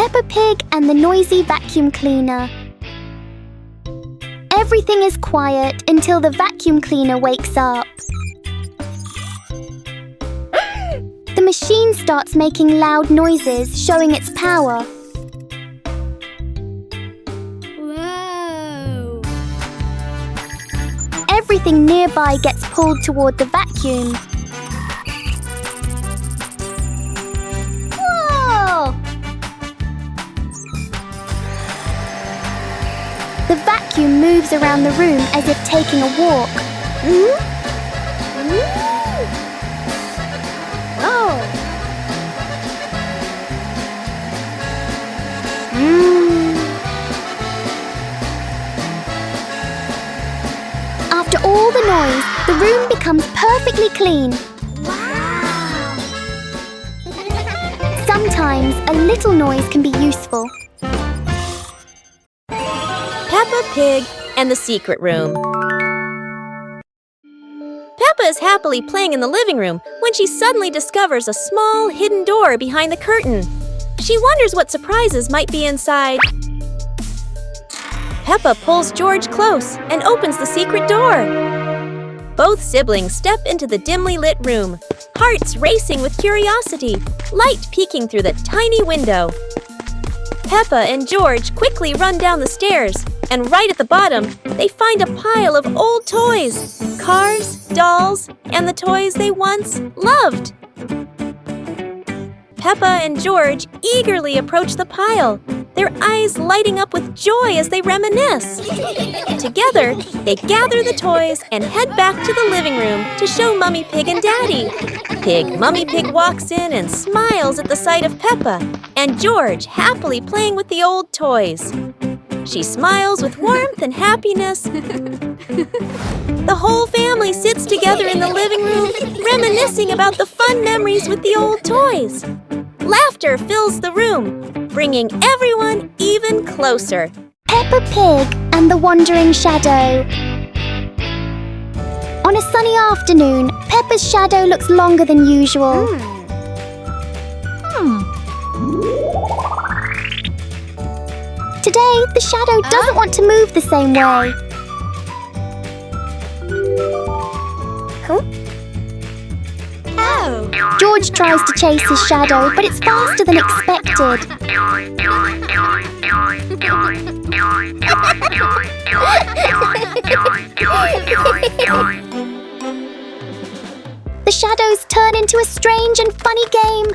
Peppa Pig and the noisy vacuum cleaner. Everything is quiet until the vacuum cleaner wakes up. The machine starts making loud noises, showing its power. Whoa! Everything nearby gets pulled toward the vacuum. Whoa! The vacuum moves around the room as if taking a walk. Oh! After all the noise, the room becomes perfectly clean. Wow! Sometimes a little noise can be useful. Peppa Pig and the Secret Room. Peppa is happily playing in the living room when she suddenly discovers a small hidden door behind the curtain. She wonders what surprises might be inside. Peppa pulls George close and opens the secret door. Both siblings step into the dimly lit room, hearts racing with curiosity, light peeking through the tiny window. Peppa and George quickly run down the stairs, and right at the bottom, they find a pile of old toys, cars, dolls, and the toys they once loved. Peppa and George eagerly approach the pile, their eyes lighting up with joy as they reminisce. Together, they gather the toys and head back to the living room to show Mummy Pig and Daddy. Mummy Pig walks in and smiles at the sight of Peppa and George happily playing with the old toys. She smiles with warmth and happiness. The whole family sits together in the living room, reminiscing about the fun memories with the old toys. Laughter fills the room, bringing everyone even closer. Peppa Pig and the Wandering Shadow. On a sunny afternoon, Peppa's shadow looks longer than usual. Today, the shadow doesn't want to move the same way. Oh! George tries to chase his shadow, but it's faster than expected. The shadows turn into a strange and funny game.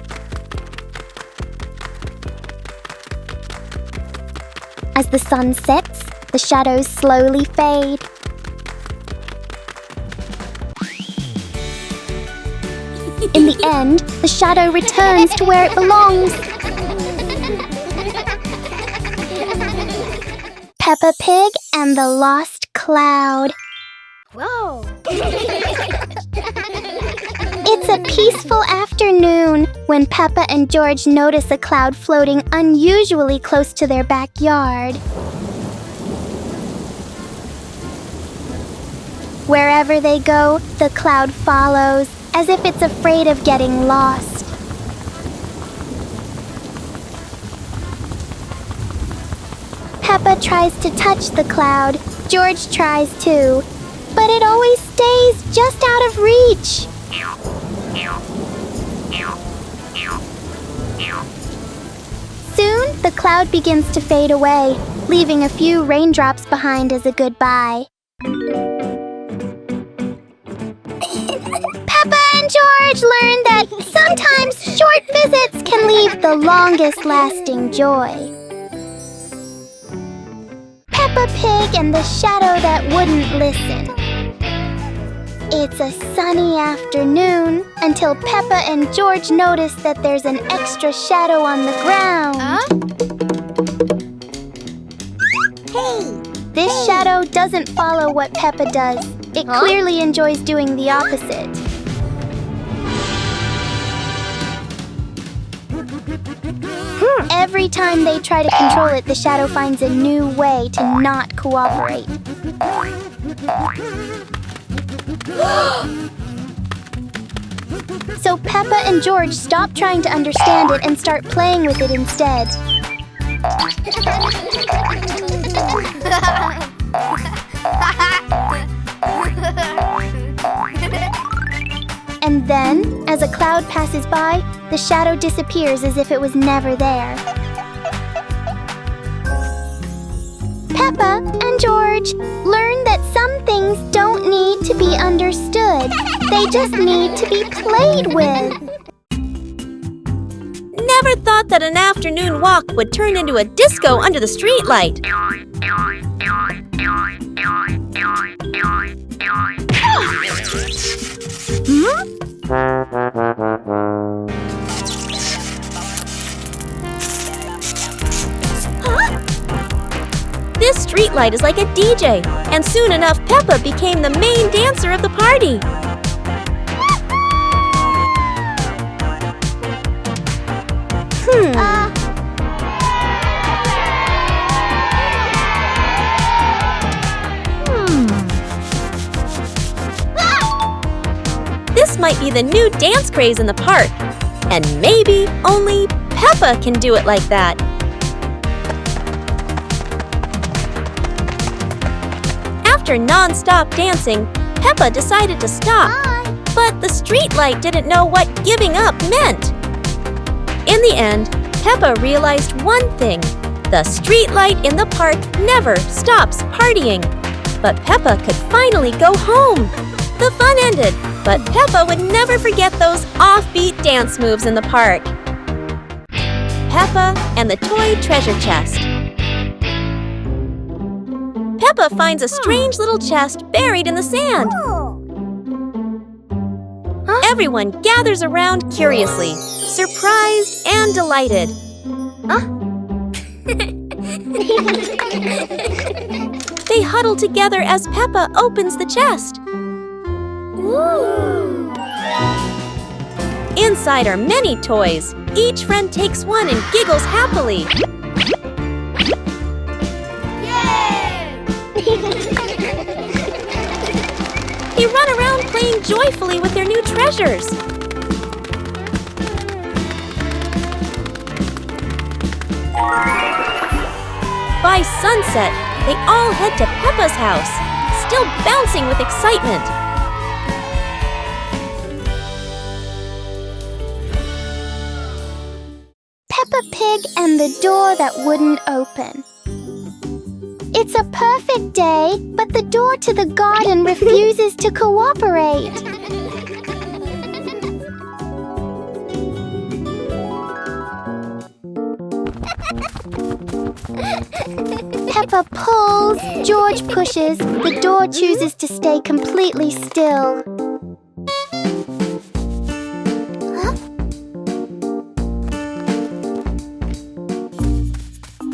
As the sun sets, the shadows slowly fade. In the end, the shadow returns to where it belongs. Peppa Pig and the Lost Cloud. Whoa! It's a peaceful afternoon when Peppa and George notice a cloud floating unusually close to their backyard. Wherever they go, the cloud follows, as if it's afraid of getting lost. Peppa tries to touch the cloud. George tries too, but it always stays just out of reach. Soon, the cloud begins to fade away, leaving a few raindrops behind as a goodbye. Peppa and George learn that sometimes short visits can leave the longest-lasting joy. Peppa Pig and the shadow that wouldn't listen. It's a sunny afternoon until Peppa and George notice that there's an extra shadow on the ground. Hey! This shadow doesn't follow what Peppa does. It clearly enjoys doing the opposite. Every time they try to control it, the shadow finds a new way to not cooperate. So Peppa and George stop trying to understand it and start playing with it instead. And then, as a cloud passes by, the shadow disappears as if it was never there. Peppa and George learn that some things don't need to be understood. They just need to be played with. Never thought that an afternoon walk would turn into a disco under the streetlight. This streetlight is like a DJ, and soon enough Peppa became the main dancer of the party. This might be the new dance craze in the park, and maybe only Peppa can do it like that. After non-stop dancing, Peppa decided to stop. But the streetlight didn't know what giving up meant. In the end, Peppa realized one thing. The streetlight in the park never stops partying. But Peppa could finally go home. The fun ended, but Peppa would never forget those offbeat dance moves in the park. Peppa and the toy treasure chest. Peppa finds a strange little chest buried in the sand. Everyone gathers around curiously, surprised and delighted. They huddle together as Peppa opens the chest. Inside are many toys. Each friend takes one and giggles happily. They run around playing joyfully with their new treasures. By sunset, they all head to Peppa's house, still bouncing with excitement. Peppa Pig and the door that wouldn't open. It's a perfect day, but the door to the garden refuses to cooperate. Peppa pulls, George pushes, the door chooses to stay completely still.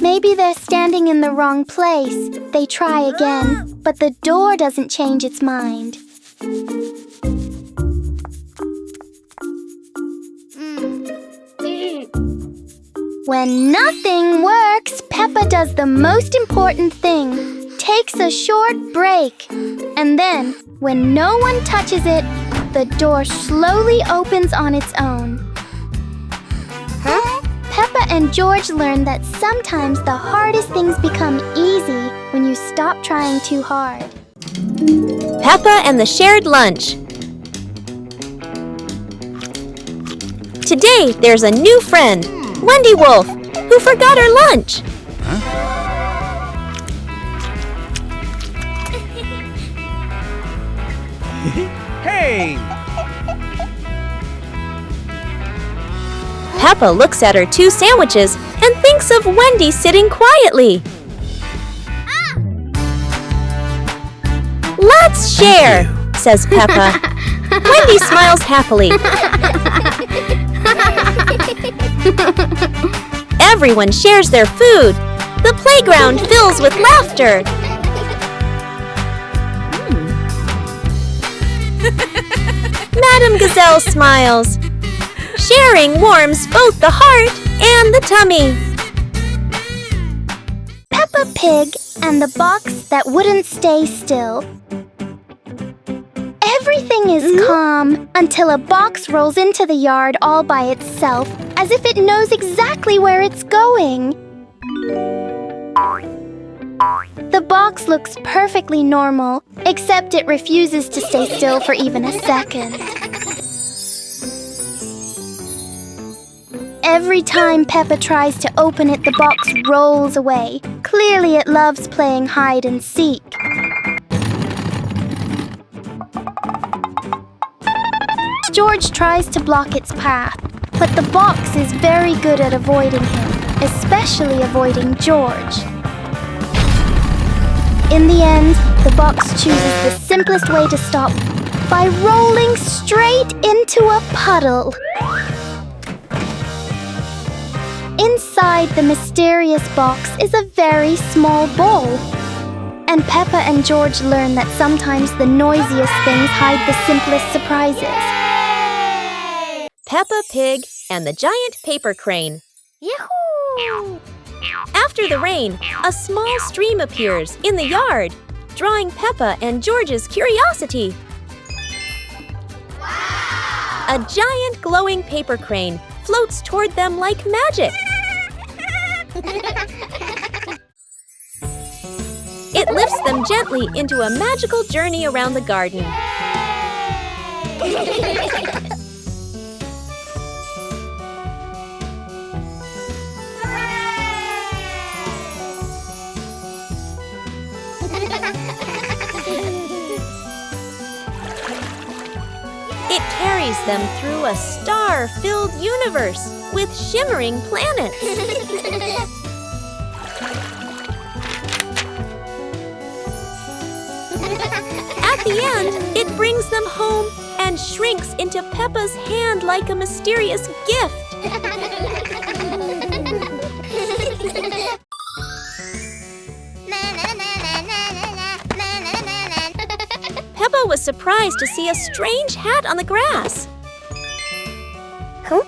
Maybe they're standing in the wrong place. They try again, but the door doesn't change its mind. When nothing works, Peppa does the most important thing, takes a short break. And then, when no one touches it, the door slowly opens on its own. Peppa and George learn that sometimes the hardest things become easy when you stop trying too hard. Peppa and the shared lunch. Today, there's a new friend, Wendy Wolf, who forgot her lunch. Hey! Peppa looks at her 2 sandwiches and thinks of Wendy sitting quietly. Let's share, says Peppa. Wendy smiles happily. Everyone shares their food. The playground fills with laughter. Madame Gazelle smiles. Sharing warms both the heart and the tummy. Peppa Pig and the box that wouldn't stay still. Everything is calm until a box rolls into the yard all by itself, as if it knows exactly where it's going. The box looks perfectly normal, except it refuses to stay still for even a second. Every time Peppa tries to open it, the box rolls away. Clearly it loves playing hide and seek. George tries to block its path, but the box is very good at avoiding him, especially avoiding George. In the end, the box chooses the simplest way to stop by rolling straight into a puddle. Inside the mysterious box is a very small bowl. And Peppa and George learn that sometimes the noisiest things hide the simplest surprises. Peppa Pig and the giant paper crane. Yahoo! After the rain, a small stream appears in the yard, drawing Peppa and George's curiosity. Wow! A giant glowing paper crane floats toward them like magic. It lifts them gently into a magical journey around the garden. It carries them through a star-filled universe with shimmering planets. At the end, it brings them home and shrinks into Peppa's hand like a mysterious gift. Peppa was surprised to see a strange hat on the grass. Huh?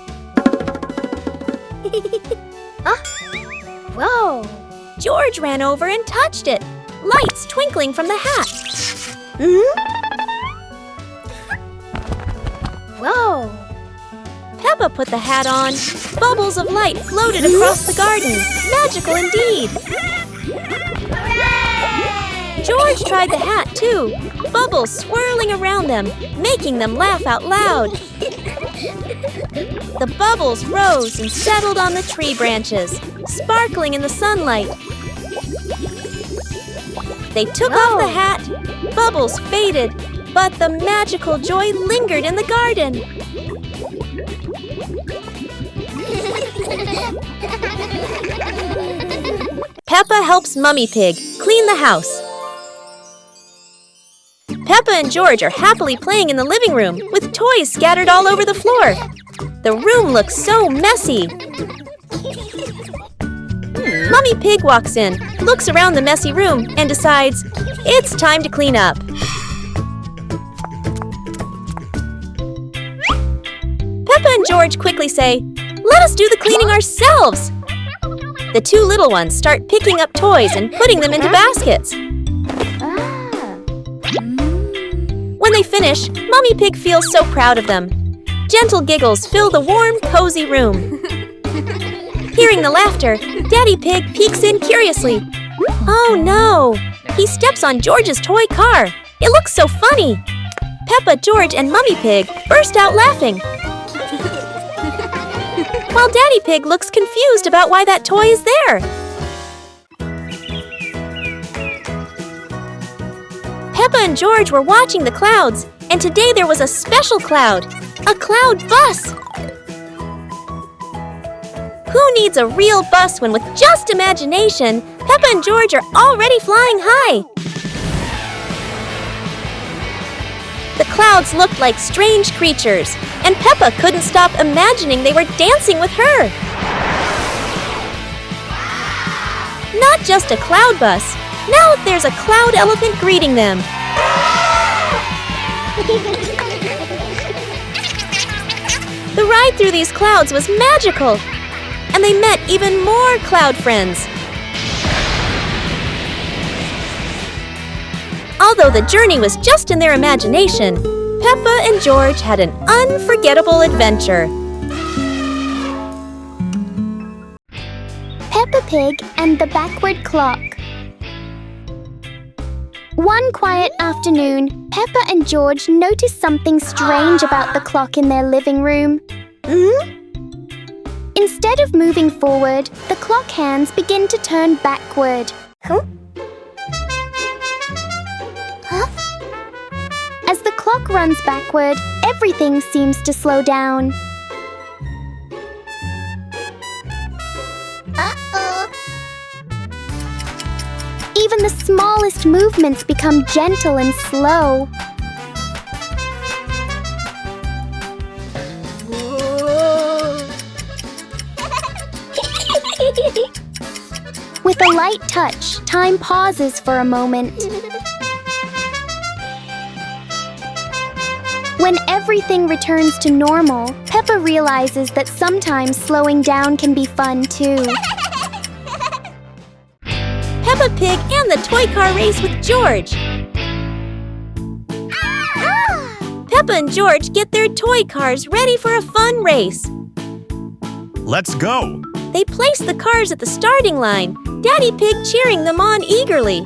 Whoa! George ran over and touched it, lights twinkling from the hat. Whoa! Peppa put the hat on. Bubbles of light floated across the garden. Magical indeed. George tried the hat too, bubbles swirling around them, making them laugh out loud. The bubbles rose and settled on the tree branches, sparkling in the sunlight. They took off the hat, bubbles faded, but the magical joy lingered in the garden. Peppa helps Mummy Pig clean the house. Peppa and George are happily playing in the living room with toys scattered all over the floor. The room looks so messy. Mummy Pig walks in, looks around the messy room, and decides it's time to clean up. Peppa and George quickly say, "Let us do the cleaning ourselves." The two little ones start picking up toys and putting them into baskets. When they finish, Mummy Pig feels so proud of them. Gentle giggles fill the warm, cozy room. Hearing the laughter, Daddy Pig peeks in curiously. Oh no! He steps on George's toy car. It looks so funny. Peppa, George, and Mummy Pig burst out laughing. While Daddy Pig looks confused about why that toy is there. Peppa and George were watching the clouds, and today there was a special cloud, a cloud bus. Who needs a real bus when with just imagination, Peppa and George are already flying high? The clouds looked like strange creatures, and Peppa couldn't stop imagining they were dancing with her. Not just a cloud bus. Now there's a cloud elephant greeting them. The ride through these clouds was magical, and they met even more cloud friends. Although the journey was just in their imagination, Peppa and George had an unforgettable adventure. Peppa Pig and the Backward Clock. One quiet afternoon, Peppa and George noticed something strange about the clock in their living room. Instead of moving forward, the clock hands begin to turn backward. As the clock runs backward, everything seems to slow down. Even the smallest movements become gentle and slow. With a light touch, time pauses for a moment. When everything returns to normal, Peppa realizes that sometimes slowing down can be fun too. Peppa Pig and the toy car race with George. Peppa and George get their toy cars ready for a fun race. Let's go! They place the cars at the starting line, Daddy Pig cheering them on eagerly.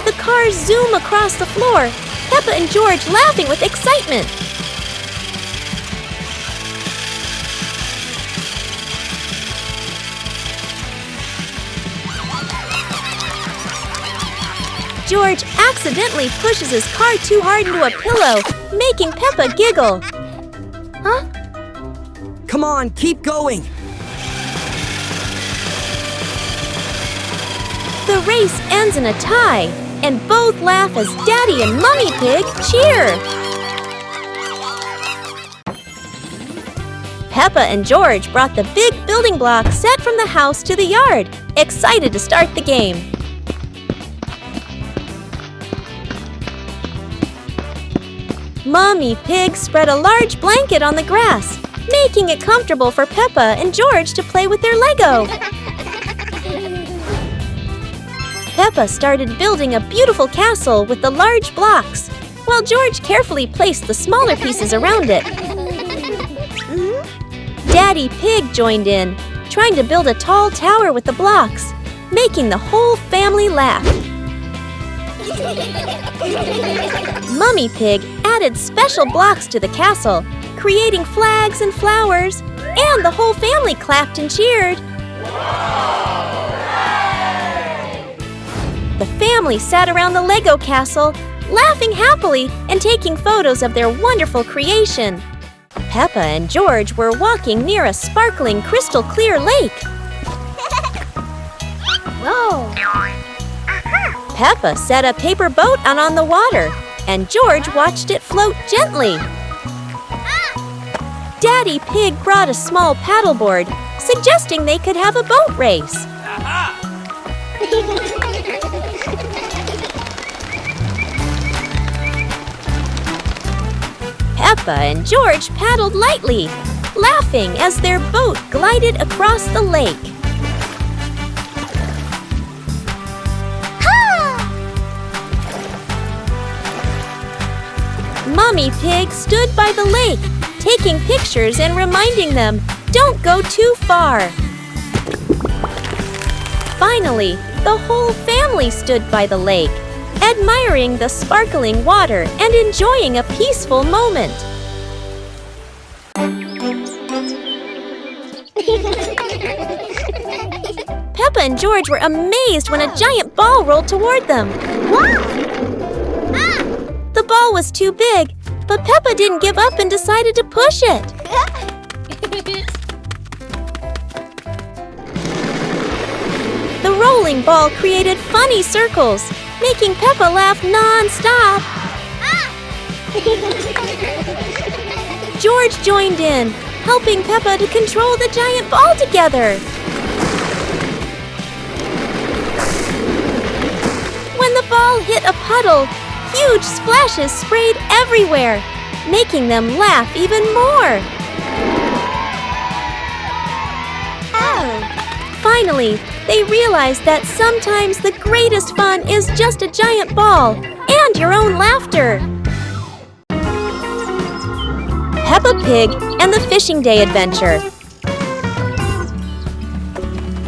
The cars zoom across the floor, Peppa and George laughing with excitement. George accidentally pushes his car too hard into a pillow, making Peppa giggle. Huh? Come on, keep going! The race ends in a tie, and both laugh as Daddy and Mummy Pig cheer. Peppa and George brought the big building blocks set from the house to the yard, excited to start the game. Mummy Pig spread a large blanket on the grass, making it comfortable for Peppa and George to play with their Lego. Peppa started building a beautiful castle with the large blocks, while George carefully placed the smaller pieces around it. Daddy Pig joined in, trying to build a tall tower with the blocks, making the whole family laugh. Mummy Pig added special blocks to the castle, creating flags and flowers, and the whole family clapped and cheered. The family sat around the Lego castle, laughing happily and taking photos of their wonderful creation. Peppa and George were walking near a sparkling crystal-clear lake. Whoa! Peppa set a paper boat out on the water, and George watched it float gently. Daddy Pig brought a small paddleboard, suggesting they could have a boat race. Peppa and George paddled lightly, laughing as their boat glided across the lake. Mummy Pig stood by the lake, taking pictures and reminding them, "Don't go too far." Finally, the whole family stood by the lake, admiring the sparkling water and enjoying a peaceful moment. Peppa and George were amazed when a giant ball rolled toward them. The ball was too big, but Peppa didn't give up and decided to push it. The rolling ball created funny circles, making Peppa laugh non-stop. George joined in, helping Peppa to control the giant ball together. When the ball hit a puddle, huge splashes sprayed everywhere, making them laugh even more. Finally, they realized that sometimes the greatest fun is just a giant ball and your own laughter. Peppa Pig and the Fishing Day Adventure.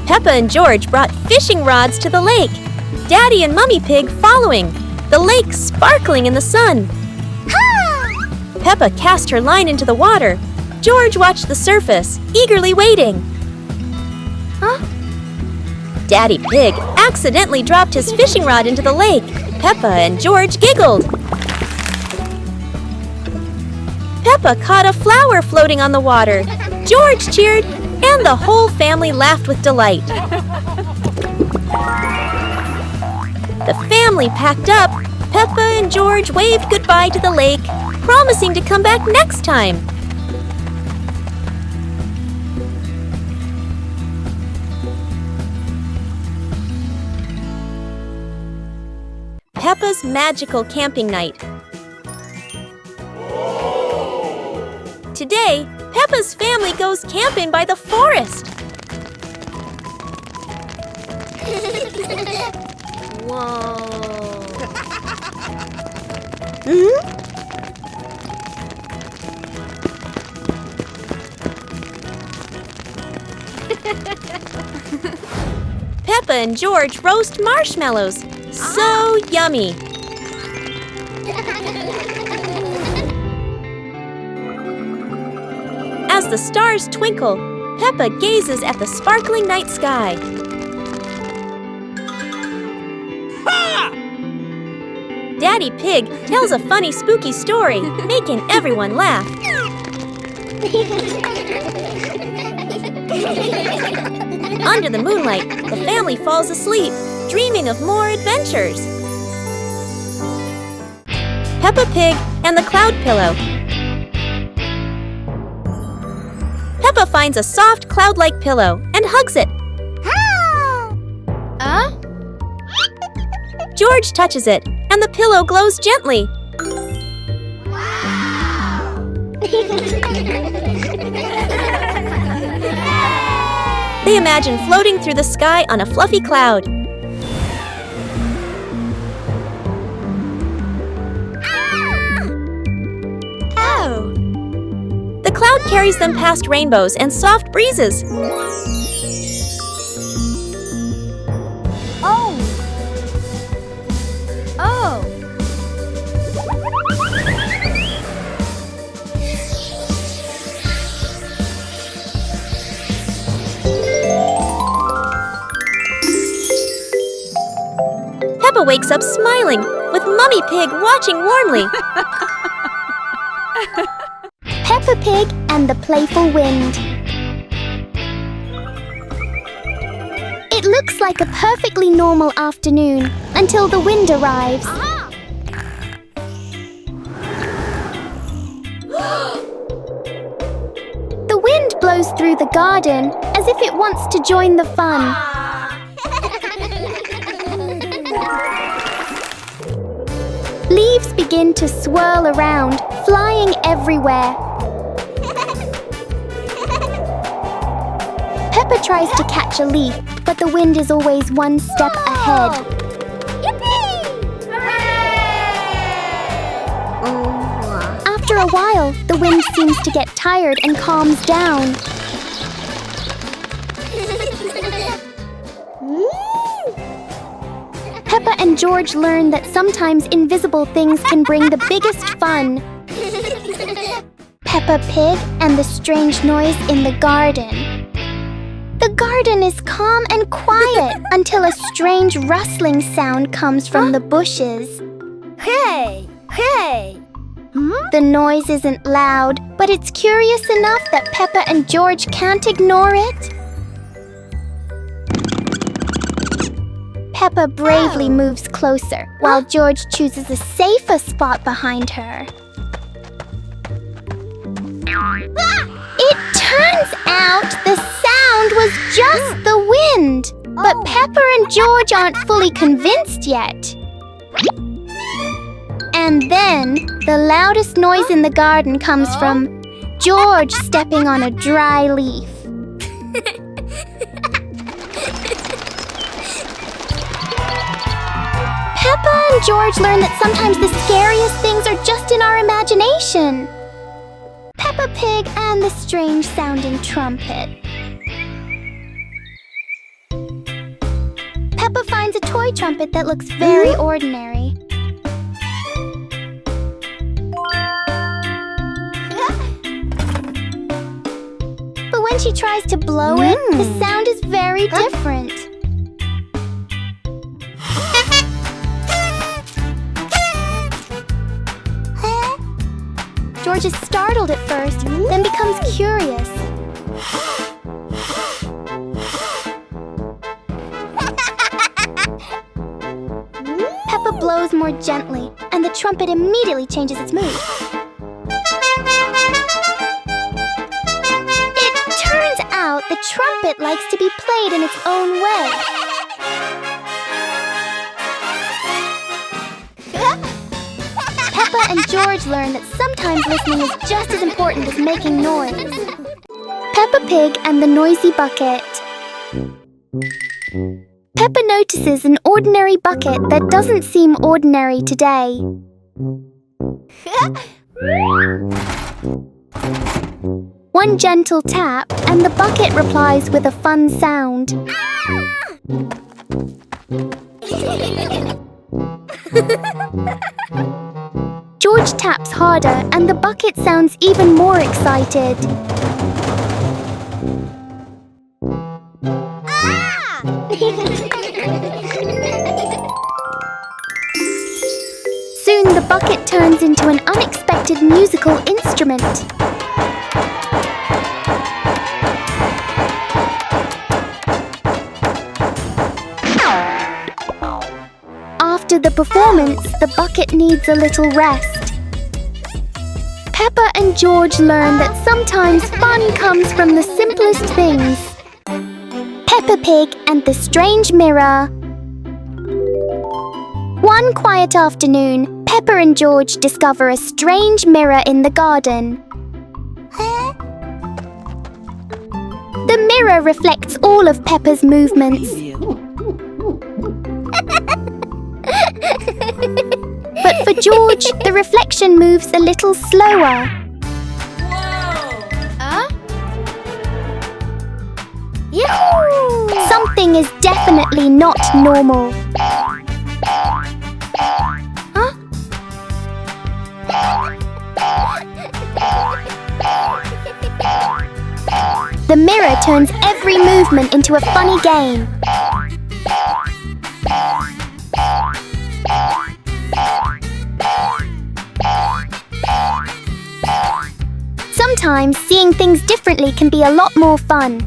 Peppa and George brought fishing rods to the lake. Daddy and Mummy Pig following, the lake sparkling in the sun. Peppa cast her line into the water. George watched the surface, eagerly waiting. Daddy Pig accidentally dropped his fishing rod into the lake. Peppa and George giggled. Peppa caught a flower floating on the water. George cheered, and the whole family laughed with delight. The family packed up. Peppa and George waved goodbye to the lake, promising to come back next time. Peppa's magical camping night. Today, Peppa's family goes camping by the forest. Whoa. Peppa and George roast marshmallows. So yummy! As the stars twinkle, Peppa gazes at the sparkling night sky. Daddy Pig tells a funny, spooky story, making everyone laugh. Under the moonlight, the family falls asleep, dreaming of more adventures. Peppa Pig and the Cloud Pillow. Peppa finds a soft cloud-like pillow and hugs it. George touches it, and the pillow glows gently. They imagine floating through the sky on a fluffy cloud. The cloud carries them past rainbows and soft breezes. Peppa wakes up smiling, with Mummy Pig watching warmly. Peppa Pig and the Playful Wind. It looks like a perfectly normal afternoon until the wind arrives. The wind blows through the garden as if it wants to join the fun. Leaves begin to swirl around, flying everywhere. Peppa tries to catch a leaf, but the wind is always one step ahead. After a while, the wind seems to get tired and calms down. Peppa and George learn that sometimes invisible things can bring the biggest fun. Peppa Pig and the strange noise in the garden. The garden is calm and quiet until a strange rustling sound comes from the bushes. Hey! Hey! The noise isn't loud, but it's curious enough that Peppa and George can't ignore it. Peppa bravely moves closer, while George chooses a safer spot behind her. It turns out the sound was just the wind, but Peppa and George aren't fully convinced yet. And then, the loudest noise in the garden comes from George stepping on a dry leaf. Peppa and George learn that sometimes the scariest things are just in our imagination. Peppa Peppa Pig and the strange-sounding trumpet. Peppa finds a toy trumpet that looks very ordinary. But when she tries to blow it, the sound is very different. George is startled at first, then becomes curious. Peppa blows more gently, and the trumpet immediately changes its mood. It turns out the trumpet likes to be played in its own way. Peppa and George learn that sometimes listening is just as important as making noise. Peppa Pig and the noisy bucket. Peppa notices an ordinary bucket that doesn't seem ordinary today. One gentle tap, and the bucket replies with a fun sound. George taps harder, and the bucket sounds even more excited. Soon the bucket turns into an unexpected musical instrument. After the performance, the bucket needs a little rest. Peppa and George learn that sometimes fun comes from the simplest things. Peppa Pig and the Strange Mirror. One quiet afternoon, Peppa and George discover a strange mirror in the garden. The mirror reflects all of Peppa's movements. But for George, the reflection moves a little slower. Something is definitely not normal. The mirror turns every movement into a funny game. Sometimes seeing things differently can be a lot more fun.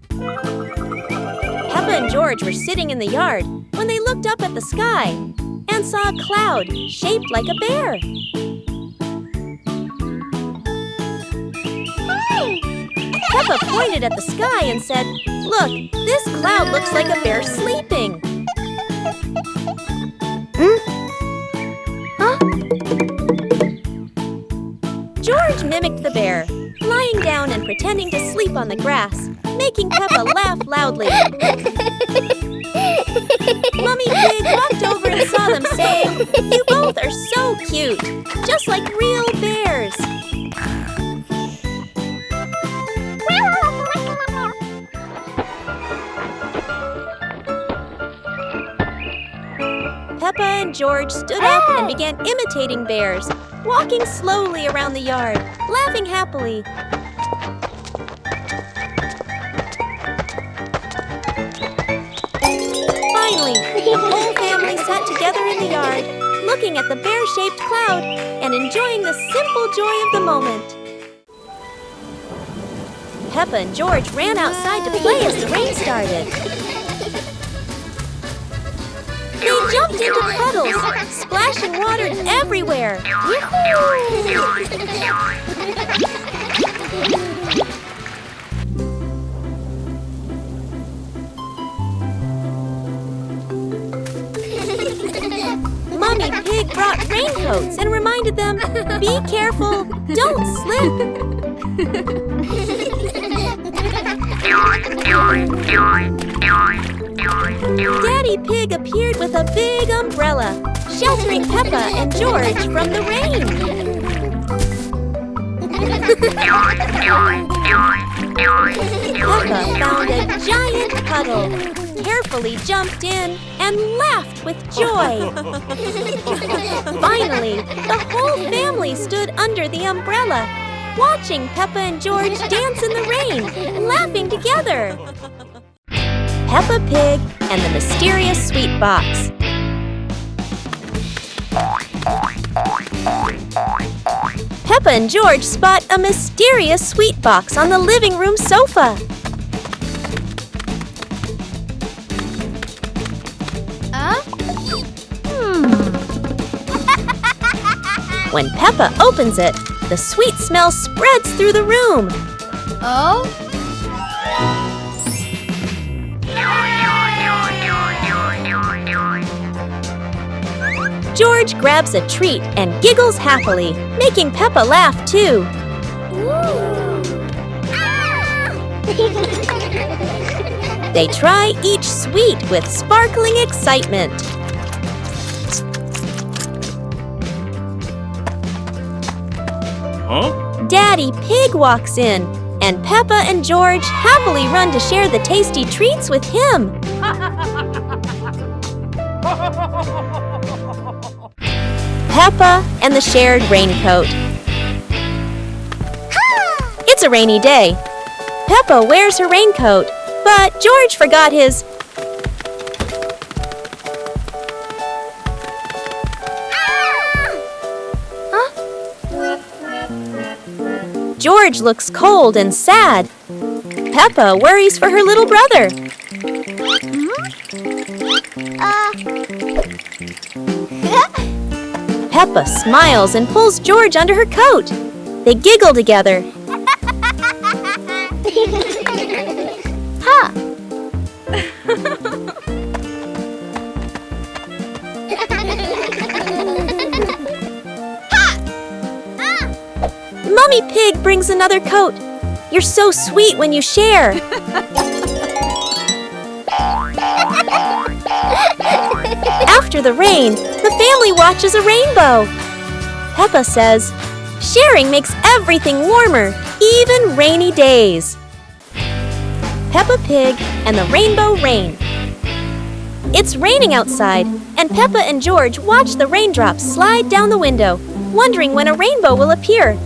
Peppa and George were sitting in the yard when they looked up at the sky and saw a cloud shaped like a bear. Peppa pointed at the sky and said, "Look, this cloud looks like a bear sleeping." George mimicked the bear, lying down and pretending to sleep on the grass, making Peppa laugh loudly. Mummy Pig walked over and saw them, saying, "You both are so cute, just like real bears." Peppa and George stood up and began imitating bears, walking slowly around the yard, laughing happily. Finally, the whole family sat together in the yard, looking at the bear-shaped cloud and enjoying the simple joy of the moment. Peppa and George ran outside to play as the rain started. They jumped into puddles, splashing water everywhere. Mummy Pig brought raincoats and reminded them, "Be careful, don't slip." Daddy Pig appeared with a big umbrella, sheltering Peppa and George from the rain. Peppa found a giant puddle, carefully jumped in, and laughed with joy. Finally, the whole family stood under the umbrella, watching Peppa and George dance in the rain, laughing together. Peppa Pig and the Mysterious Sweet Box. Peppa and George spot a mysterious sweet box on the living room sofa. When Peppa opens it, the sweet smell spreads through the room. Oh? George grabs a treat and giggles happily, making Peppa laugh too. They try each sweet with sparkling excitement. Huh? Daddy Pig walks in, and Peppa and George happily run to share the tasty treats with him. Peppa and the shared raincoat. It's a rainy day. Peppa wears her raincoat, but George forgot his. George looks cold and sad. Peppa worries for her little brother. Peppa smiles and pulls George under her coat. They giggle together. Ha! Mummy Pig brings another coat. You're so sweet when you share. After the rain, the family watches a rainbow. Peppa says, sharing makes everything warmer, even rainy days. Peppa Pig and the Rainbow Rain. It's raining outside, and Peppa and George watch the raindrops slide down the window, wondering when a rainbow will appear.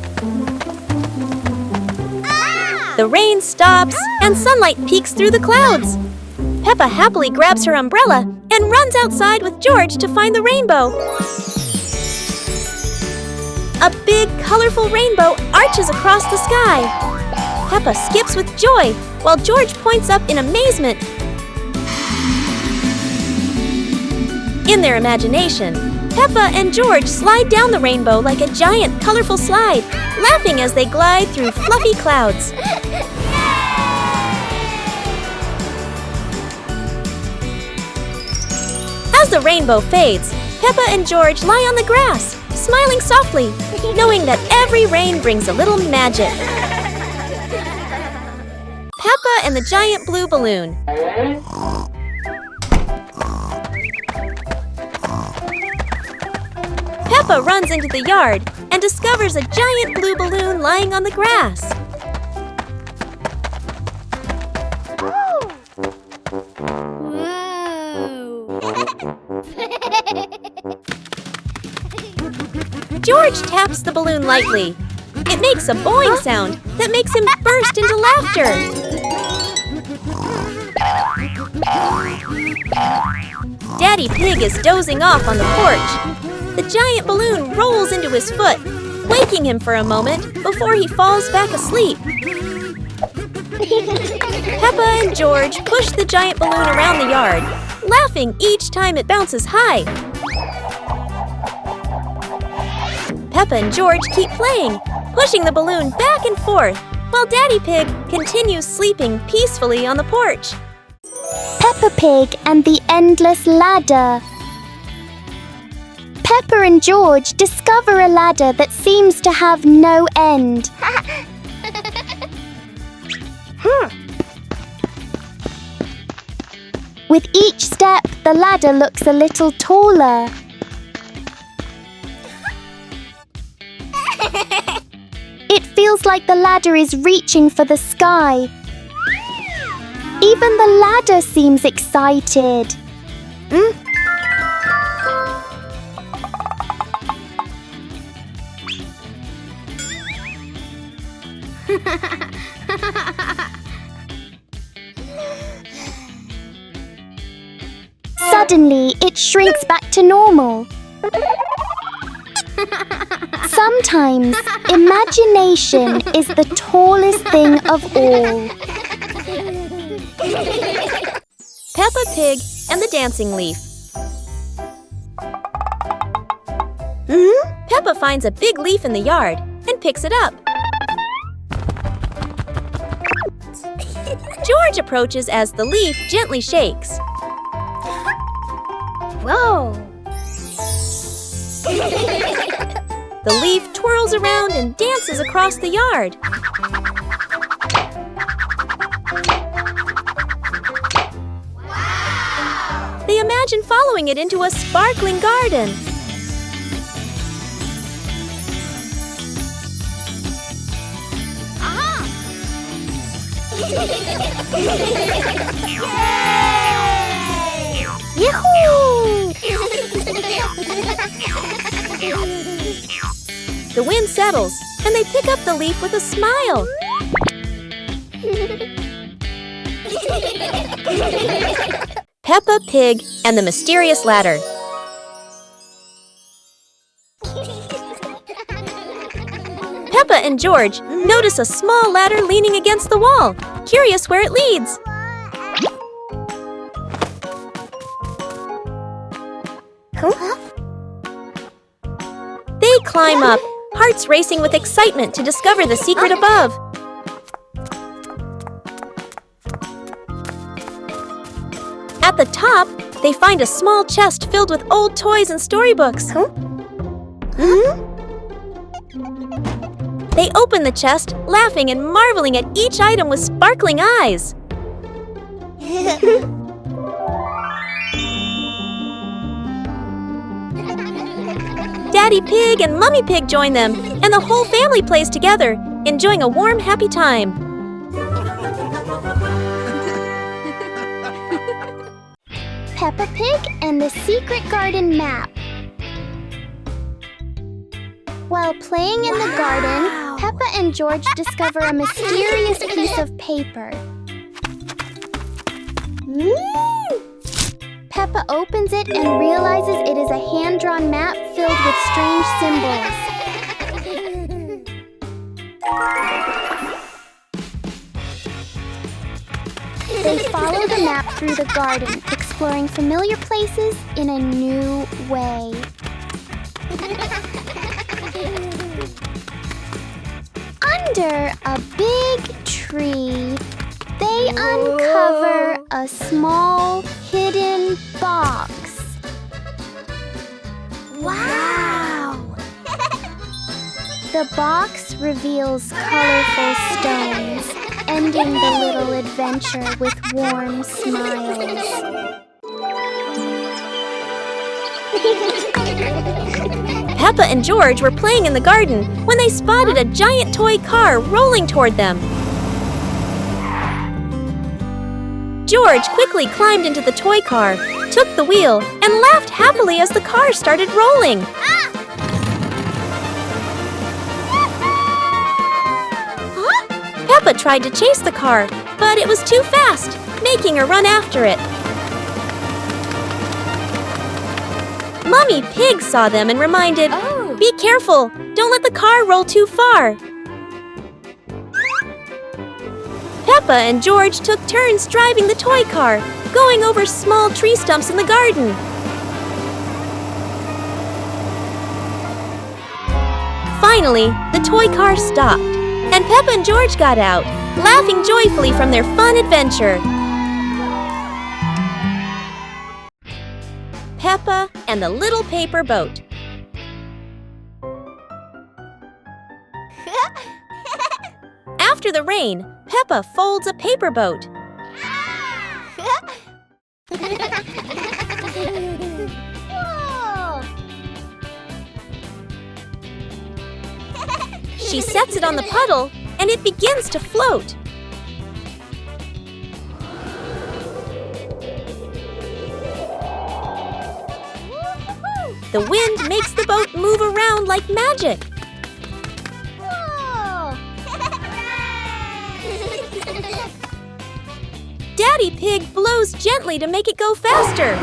The rain stops, and sunlight peeks through the clouds. Peppa happily grabs her umbrella and runs outside with George to find the rainbow. A big, colorful rainbow arches across the sky. Peppa skips with joy, while George points up in amazement. In their imagination, Peppa and George slide down the rainbow like a giant, colorful slide, laughing as they glide through fluffy clouds. As the rainbow fades, Peppa and George lie on the grass, smiling softly, knowing that every rain brings a little magic. Peppa and the giant blue balloon. Peppa runs into the yard and discovers a giant blue balloon lying on the grass. George taps the balloon lightly. It makes a boing sound that makes him burst into laughter. Daddy Pig is dozing off on the porch. The giant balloon rolls into his foot, waking him for a moment before he falls back asleep. Peppa and George push the giant balloon around the yard, laughing each time it bounces high. Peppa and George keep playing, pushing the balloon back and forth, while Daddy Pig continues sleeping peacefully on the porch. Peppa Pig and the Endless Ladder. Peppa and George discover a ladder that seems to have no end. With each step, the ladder looks a little taller. It feels feels like the ladder is reaching for the sky. Even the ladder seems excited. Suddenly, it shrinks back to normal. Sometimes, imagination is the tallest thing of all. Peppa Pig and the Dancing Leaf. Peppa finds a big leaf in the yard and picks it up. George approaches as the leaf gently shakes. Whoa! The leaf twirls around and dances across the yard. Wow! They imagine following it into a sparkling garden. Yahoo! The wind settles, and they pick up the leaf with a smile. Peppa Pig and the Mysterious Ladder. Peppa and George notice a small ladder leaning against the wall, curious where it leads. They climb up, hearts racing with excitement to discover the secret above. At the top, they find a small chest filled with old toys and storybooks. They open the chest, laughing and marveling at each item with sparkling eyes. Daddy Pig and Mummy Pig join them, and the whole family plays together, enjoying a warm, happy time. Peppa Pig and the Secret Garden Map. While playing in the garden, Peppa and George discover a mysterious piece of paper. Peppa opens it and realizes it is a hand-drawn map filled with strange symbols. They follow the map through the garden, exploring familiar places in a new way. Under a big tree, they uncover a small hidden box. Wow! The box reveals colorful stones, ending the little adventure with warm smiles. Peppa and George were playing in the garden when they spotted a giant toy car rolling toward them. George quickly climbed into the toy car, took the wheel, and laughed happily as the car started rolling. Peppa tried to chase the car, but it was too fast, making her run after it. Mummy Pig saw them and reminded, "Be careful, don't let the car roll too far." Peppa and George took turns driving the toy car, going over small tree stumps in the garden. Finally, the toy car stopped, and Peppa and George got out, laughing joyfully from their fun adventure. Peppa and the Little Paper Boat. After the rain, Peppa folds a paper boat. She sets it on the puddle, and it begins to float. The wind makes the boat move around like magic. Daddy Pig blows gently to make it go faster.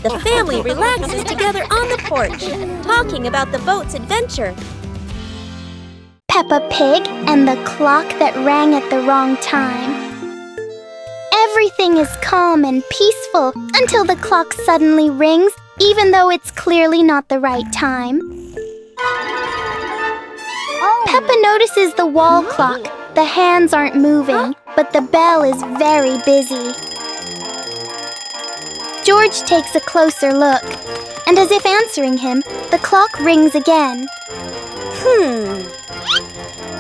The family relaxes together on the porch, talking about the boat's adventure. Peppa Pig and the clock that rang at the wrong time. Everything is calm and peaceful until the clock suddenly rings, even though it's clearly not the right time. Peppa notices the wall clock. The hands aren't moving, but the bell is very busy. George takes a closer look, and as if answering him, the clock rings again.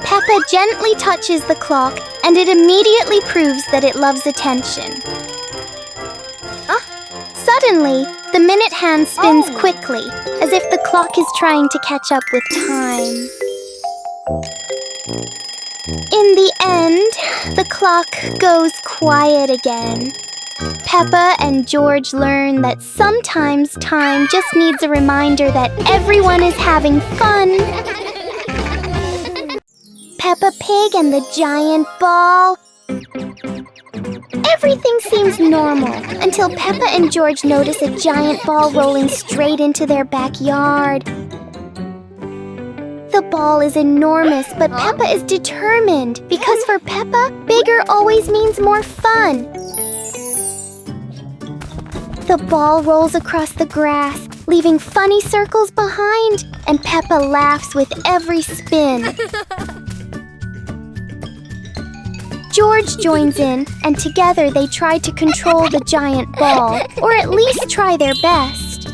Peppa gently touches the clock, and it immediately proves that it loves attention. Suddenly, the minute hand spins quickly, as if the clock is trying to catch up with time. In the end, the clock goes quiet again. Peppa and George learn that sometimes time just needs a reminder that everyone is having fun. Peppa Pig and the giant ball. Everything seems normal until Peppa and George notice a giant ball rolling straight into their backyard. The ball is enormous, but Peppa is determined because for Peppa, bigger always means more fun. The ball rolls across the grass, leaving funny circles behind, and Peppa laughs with every spin. George joins in, and together they try to control the giant ball, or at least try their best.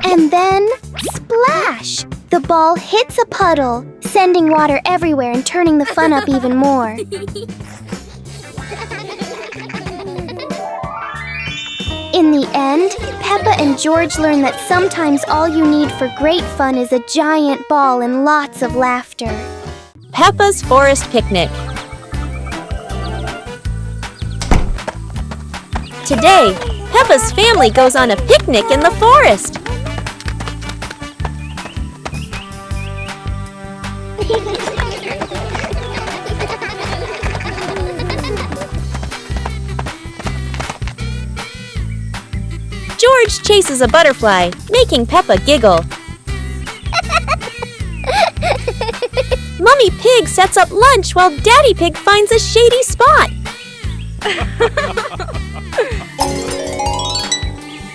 And then, splash! The ball hits a puddle, sending water everywhere and turning the fun up even more. In the end, Peppa and George learn that sometimes all you need for great fun is a giant ball and lots of laughter. Peppa's Forest Picnic. Today, Peppa's family goes on a picnic in the forest. George chases a butterfly, making Peppa giggle. Mummy Pig sets up lunch while Daddy Pig finds a shady spot.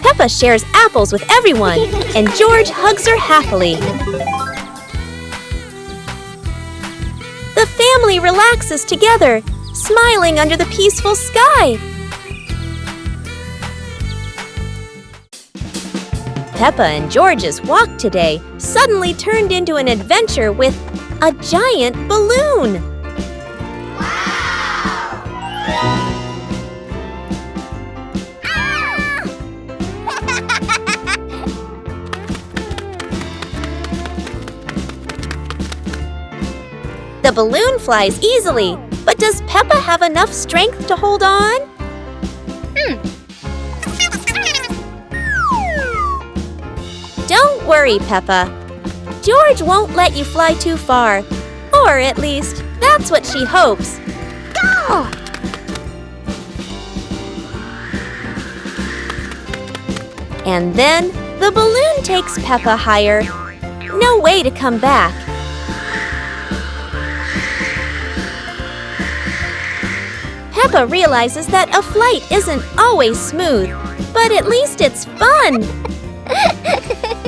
Peppa shares apples with everyone, and George hugs her happily. The family relaxes together, smiling under the peaceful sky. Peppa and George's walk today suddenly turned into an adventure with a giant balloon. The balloon flies easily, but does Peppa have enough strength to hold on? Don't worry, Peppa. George won't let you fly too far. Or at least, that's what she hopes. Go! And then, the balloon takes Peppa higher. No way to come back. Peppa realizes that a flight isn't always smooth, but at least it's fun.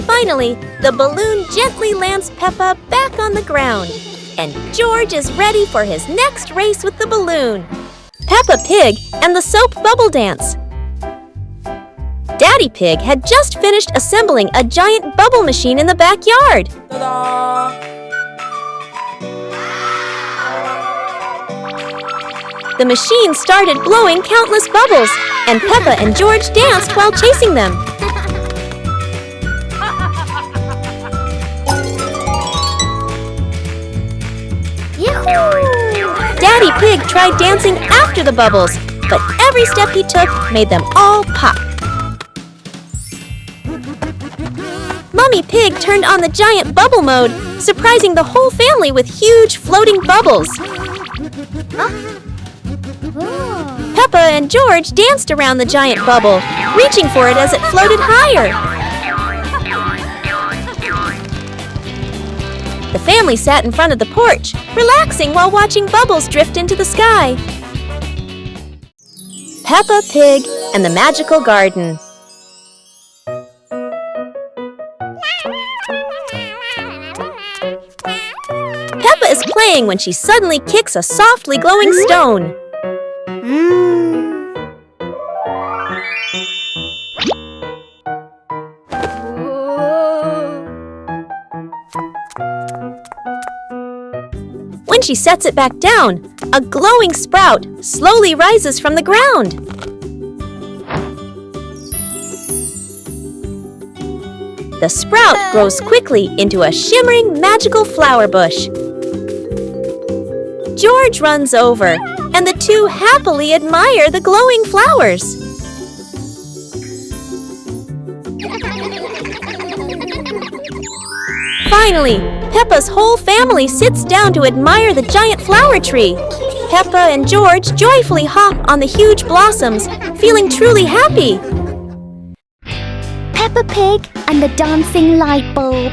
Finally, the balloon gently lands Peppa back on the ground, and George is ready for his next race with the balloon. Peppa Pig and the soap bubble dance. Daddy Pig had just finished assembling a giant bubble machine in the backyard. Ta-da! The machine started blowing countless bubbles, and Peppa and George danced while chasing them. Daddy Pig tried dancing after the bubbles, but every step he took made them all pop. Mummy Pig turned on the giant bubble mode, surprising the whole family with huge floating bubbles. Peppa and George danced around the giant bubble, reaching for it as it floated higher. The family sat in front of the porch, relaxing while watching bubbles drift into the sky. Peppa Pig and the Magical Garden. Peppa is playing when she suddenly kicks a softly glowing stone. When she sets it back down, a glowing sprout slowly rises from the ground. The sprout grows quickly into a shimmering magical flower bush. George runs over, and the two happily admire the glowing flowers. Finally, Peppa's whole family sits down to admire the giant flower tree. Peppa and George joyfully hop on the huge blossoms, feeling truly happy. Peppa Pig and the dancing light bulb.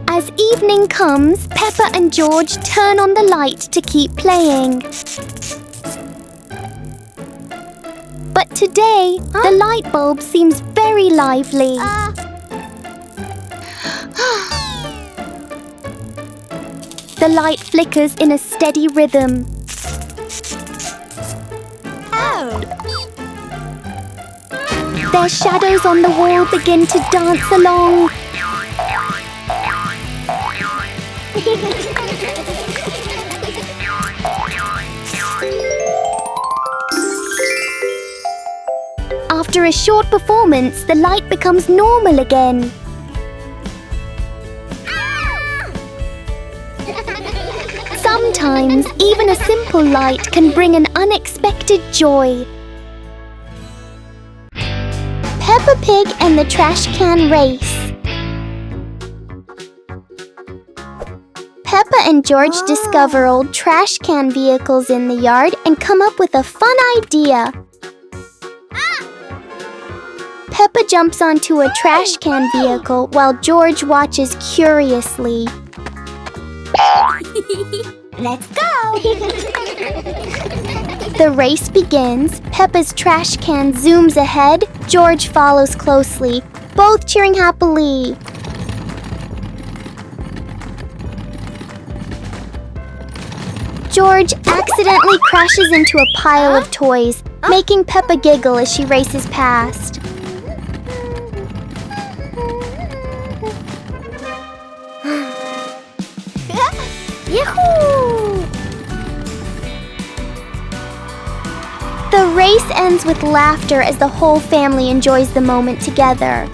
As evening comes, Peppa and George turn on the light to keep playing. But today, the light bulb seems very lively. The light flickers in a steady rhythm. Their shadows on the wall begin to dance along. After a short performance, the light becomes normal again. Sometimes, even a simple light can bring an unexpected joy. Peppa Pig and the Trash Can Race. Peppa and George discover old trash can vehicles in the yard and come up with a fun idea. Peppa jumps onto a trash can vehicle while George watches curiously. Let's go! The race begins. Peppa's trash can zooms ahead. George follows closely, both cheering happily. George accidentally crashes into a pile of toys, making Peppa giggle as she races past. Yahoo! The race ends with laughter as the whole family enjoys the moment together.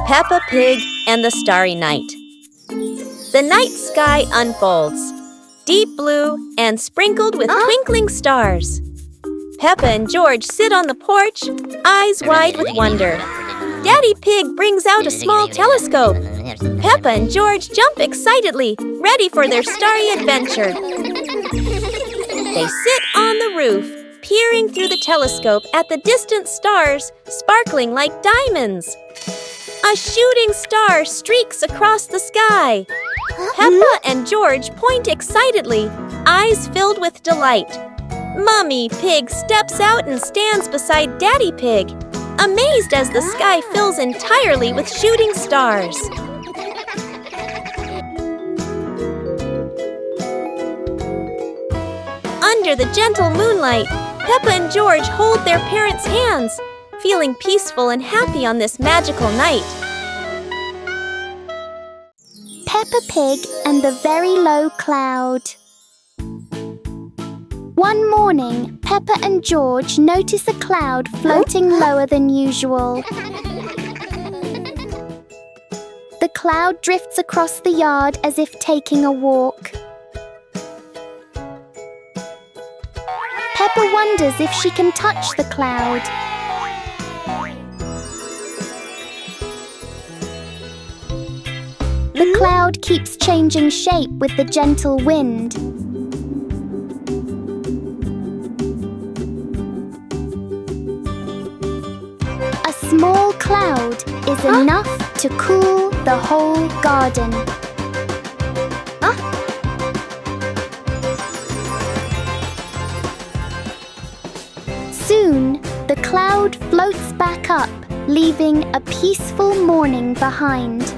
Peppa Pig and the Starry Night. The night sky unfolds, deep blue and sprinkled with twinkling stars. Peppa and George sit on the porch, eyes wide with wonder. Daddy Pig brings out a small telescope. Peppa and George jump excitedly, ready for their starry adventure. They sit on the roof, peering through the telescope at the distant stars, sparkling like diamonds. A shooting star streaks across the sky. Peppa and George point excitedly, eyes filled with delight. Mummy Pig steps out and stands beside Daddy Pig, amazed as the sky fills entirely with shooting stars. Under the gentle moonlight, Peppa and George hold their parents' hands, feeling peaceful and happy on this magical night. Peppa Pig and the Very Low Cloud. One morning, Peppa and George notice a cloud floating lower than usual. The cloud drifts across the yard as if taking a walk. Peppa wonders if she can touch the cloud. The cloud keeps changing shape with the gentle wind. A small cloud is enough to cool the whole garden. Soon, the cloud floats back up, leaving a peaceful morning behind.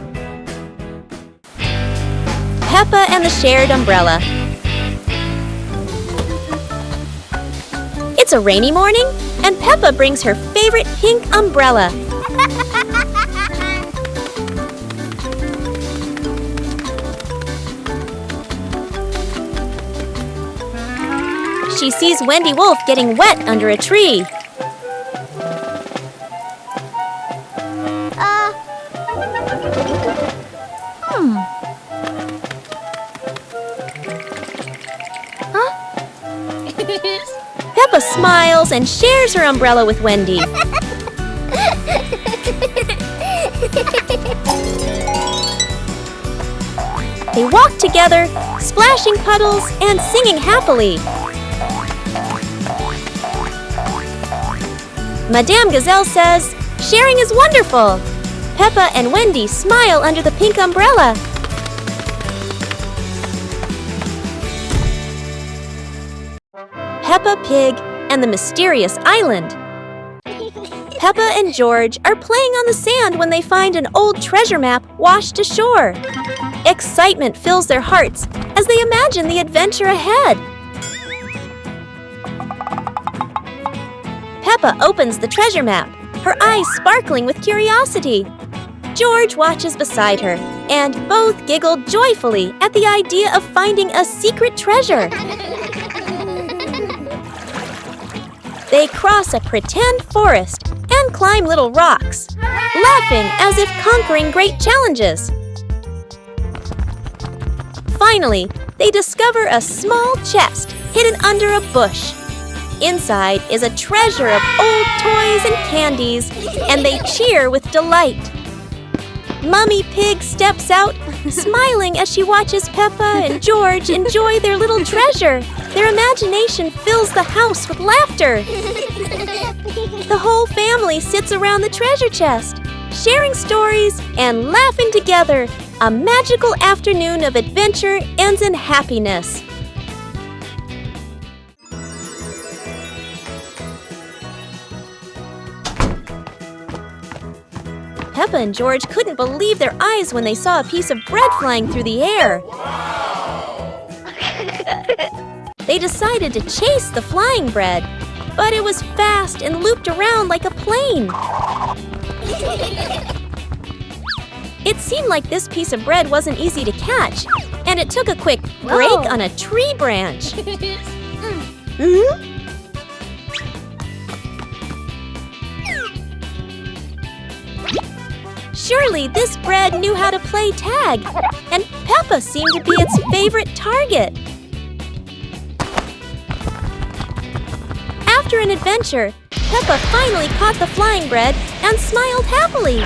Peppa and the shared umbrella. It's a rainy morning, and Peppa brings her favorite pink umbrella. She sees Wendy Wolf getting wet under a tree. Peppa smiles and shares her umbrella with Wendy. They walk together, splashing puddles and singing happily. Madame Gazelle says, "Sharing is wonderful." Peppa and Wendy smile under the pink umbrella. Peppa Pig and the Mysterious Island. Peppa and George are playing on the sand when they find an old treasure map washed ashore. Excitement fills their hearts as they imagine the adventure ahead. Peppa opens the treasure map, her eyes sparkling with curiosity. George watches beside her, and both giggle joyfully at the idea of finding a secret treasure. They cross a pretend forest and climb little rocks, laughing as if conquering great challenges. Finally, they discover a small chest hidden under a bush. Inside is a treasure of old toys and candies, and they cheer with delight. Mummy Pig steps out, smiling as she watches Peppa and George enjoy their little treasure. Their imagination fills the house with laughter. The whole family sits around the treasure chest, sharing stories and laughing together. A magical afternoon of adventure ends in happiness. Peppa and George couldn't believe their eyes when they saw a piece of bread flying through the air. They decided to chase the flying bread, but it was fast and looped around like a plane. It seemed like this piece of bread wasn't easy to catch, and it took a quick break on a tree branch. Surely this bread knew how to play tag, and Peppa seemed to be its favorite target. After an adventure, Peppa finally caught the flying bread and smiled happily.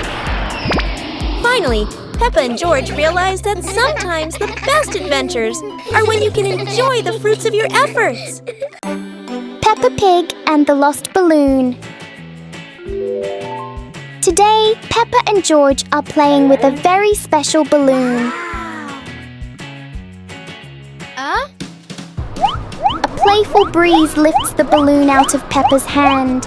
Finally, Peppa and George realized that sometimes the best adventures are when you can enjoy the fruits of your efforts. Peppa Pig and the Lost Balloon. Today, Peppa and George are playing with a very special balloon. A playful breeze lifts the balloon out of Peppa's hand.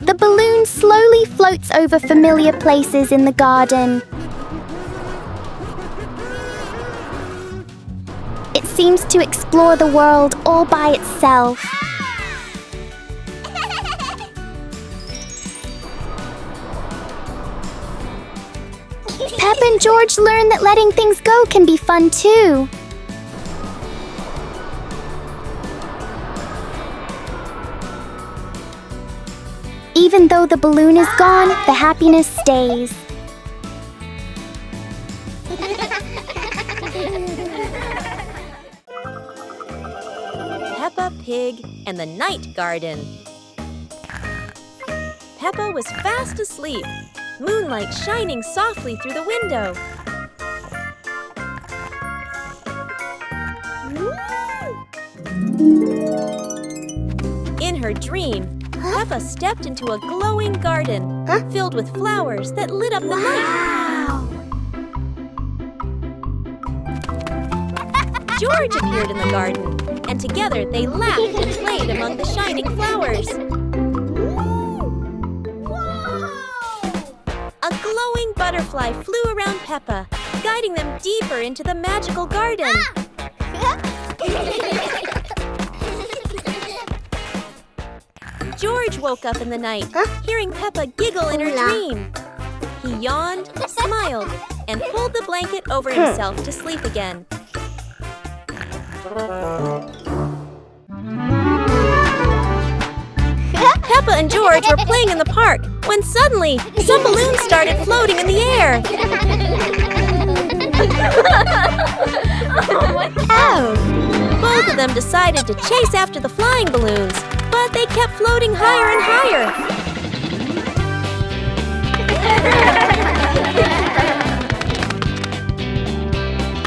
The balloon slowly floats over familiar places in the garden. It seems to explore the world all by itself. Peppa and George learn that letting things go can be fun too. Even though the balloon is gone, the happiness stays. Peppa Pig and the Night Garden. Peppa was fast asleep, moonlight shining softly through the window. In her dream, Peppa stepped into a glowing garden filled with flowers that lit up the night. George appeared in the garden, and together they laughed and played among the shining flowers. A glowing butterfly flew around Peppa, guiding them deeper into the magical garden. George woke up in the night, hearing Peppa giggle in her dream. He yawned, smiled, and pulled the blanket over himself to sleep again. Peppa and George were playing in the park when suddenly some balloons started floating in the air. Both of them decided to chase after the flying balloons, but they kept floating higher and higher.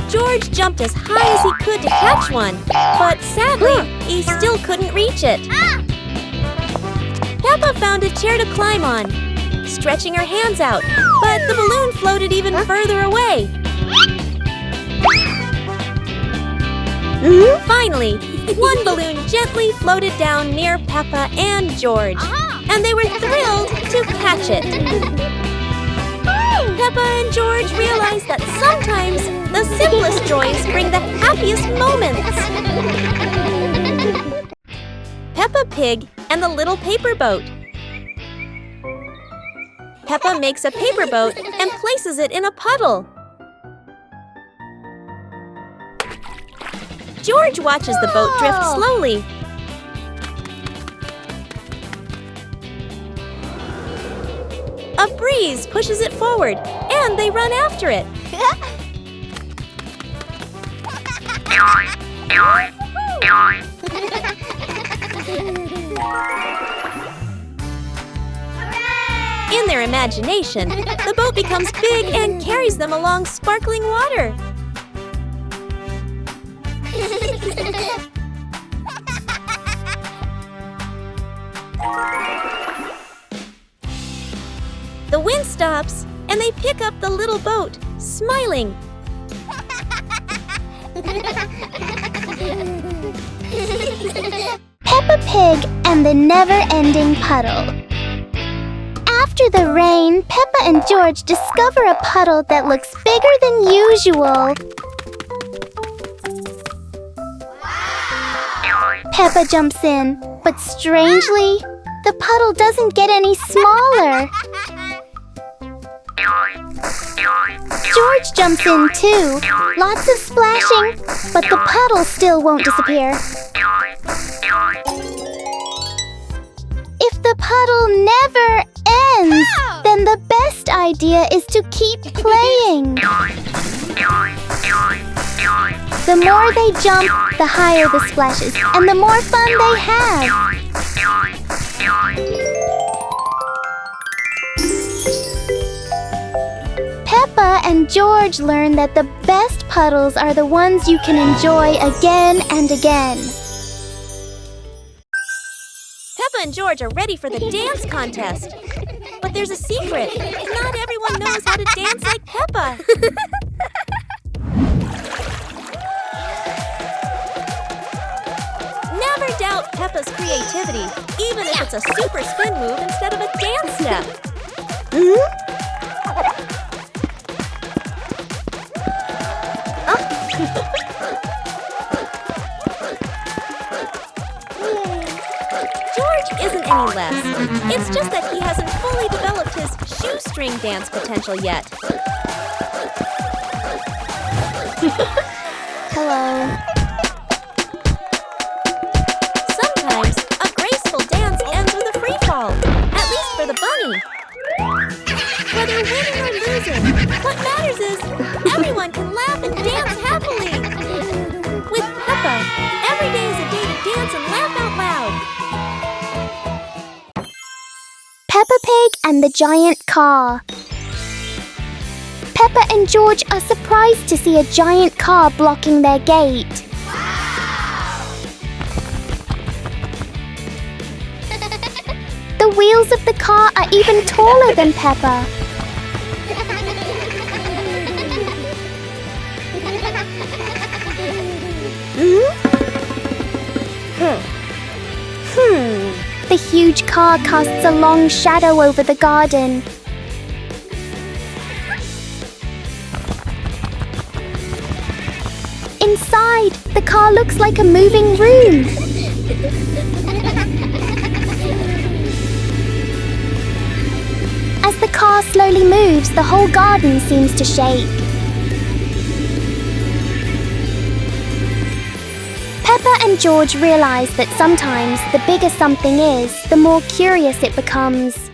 George jumped as high as he could to catch one, but sadly, he still couldn't reach it. Peppa found a chair to climb on, stretching her hands out, but the balloon floated even further away. Finally, one balloon gently floated down near Peppa and George, and they were thrilled to catch it. Peppa and George realized that sometimes the simplest joys bring the happiest moments. Peppa Pig and the Little Paper Boat. Peppa makes a paper boat and places it in a puddle. George watches the boat drift slowly. A breeze pushes it forward, and they run after it. In their imagination, the boat becomes big and carries them along sparkling water. The wind stops, and they pick up the little boat, smiling. Peppa Pig and the never-ending puddle. After the rain, Peppa and George discover a puddle that looks bigger than usual. Peppa jumps in, but strangely, the puddle doesn't get any smaller. George jumps in too, lots of splashing, but the puddle still won't disappear. If the puddle never ends, then the best idea is to keep playing. The more they jump, the higher the splashes, and the more fun they have. Peppa and George learn that the best puddles are the ones you can enjoy again and again. Peppa and George are ready for the dance contest. But there's a secret. Not everyone knows how to dance like Peppa. Never doubt Peppa's creativity, even if it's a super spin move instead of a dance step. George isn't any less. It's just that he hasn't fully developed his shoestring dance potential yet. Hello. Sometimes a graceful dance ends with a free fall, at least for the bunny. Whether winning or losing, what matters is everyone can laugh and dance happily. With Peppa, every day is a day to dance and laugh out loud. Peppa Pig and the giant car. Peppa and George are surprised to see a giant car blocking their gate. The wheels of the car are even taller than Peppa. The huge car casts a long shadow over the garden. Inside, the car looks like a moving room. As the car slowly moves, the whole garden seems to shake. Peppa and George realize that sometimes the bigger something is, the more curious it becomes.